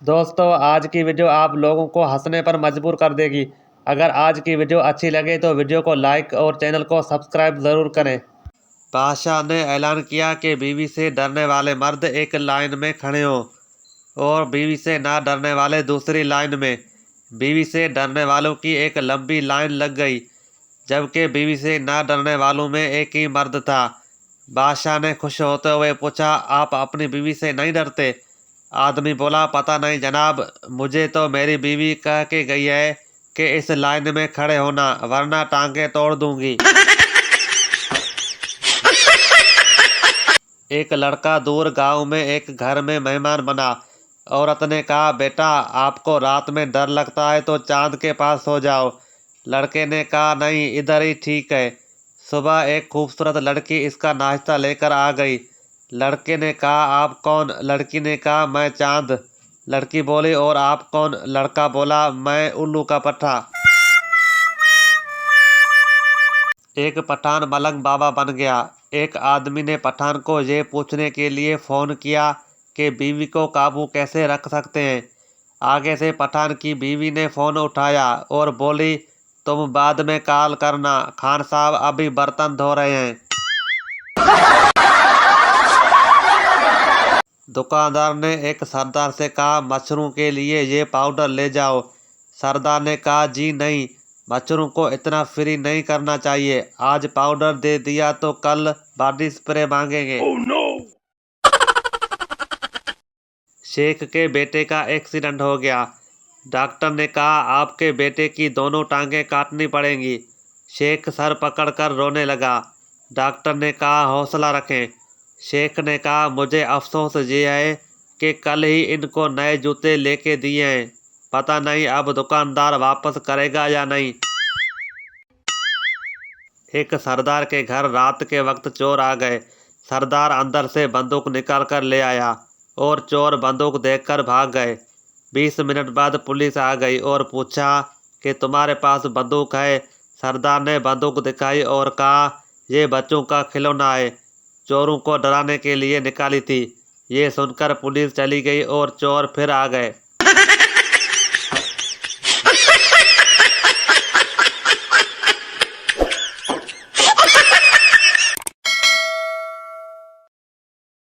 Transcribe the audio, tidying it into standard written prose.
दोस्तों आज की वीडियो आप लोगों को हंसने पर मजबूर कर देगी। अगर आज की वीडियो अच्छी लगे तो वीडियो को लाइक और चैनल को सब्सक्राइब ज़रूर करें। बादशाह ने ऐलान किया कि बीवी से डरने वाले मर्द एक लाइन में खड़े हों और बीवी से ना डरने वाले दूसरी लाइन में। बीवी से डरने वालों की एक लंबी लाइन लग गई, जबकि बीवी से ना डरने वालों में एक ही मर्द था। बादशाह ने खुश होते हुए पूछा, आप अपनी बीवी से नहीं डरते? आदमी बोला, पता नहीं जनाब, मुझे तो मेरी बीवी कह के गई है कि इस लाइन में खड़े होना वरना टांगे तोड़ दूंगी। एक लड़का दूर गांव में एक घर में मेहमान बना। औरत ने कहा, बेटा आपको रात में डर लगता है तो चांद के पास सो जाओ। लड़के ने कहा, नहीं इधर ही ठीक है। सुबह एक खूबसूरत लड़की इसका नाश्ता लेकर आ गई। लड़के ने कहा, आप कौन? लड़की ने कहा, मैं चांद। लड़की बोली, और आप कौन? लड़का बोला, मैं उल्लू का पट्टा। एक पठान मलंग बाबा बन गया। एक आदमी ने पठान को ये पूछने के लिए फ़ोन किया कि बीवी को काबू कैसे रख सकते हैं। आगे से पठान की बीवी ने फ़ोन उठाया और बोली, तुम बाद में कॉल करना, खान साहब अभी बर्तन धो रहे हैं। दुकानदार ने एक सरदार से कहा, मच्छरों के लिए ये पाउडर ले जाओ। सरदार ने कहा, जी नहीं, मच्छरों को इतना फ्री नहीं करना चाहिए। आज पाउडर दे दिया तो कल बॉडी स्प्रे मांगेंगे। Oh, no! शेख के बेटे का एक्सीडेंट हो गया। डॉक्टर ने कहा, आपके बेटे की दोनों टांगें काटनी पड़ेंगी। शेख सर पकड़कर रोने लगा। डॉक्टर ने कहा, हौसला रखें। शेख ने कहा, मुझे अफसोस ये है कि कल ही इनको नए जूते लेके दिए हैं। पता नहीं अब दुकानदार वापस करेगा या नहीं। एक सरदार के घर रात के वक्त चोर आ गए। सरदार अंदर से बंदूक निकाल कर ले आया और चोर बंदूक देखकर भाग गए। 20 मिनट बाद पुलिस आ गई और पूछा कि तुम्हारे पास बंदूक है? सरदार ने बंदूक दिखाई और कहा, ये बच्चों का खिलौना है, चोरों को डराने के लिए निकाली थी। ये सुनकर पुलिस चली गई और चोर फिर आ गए।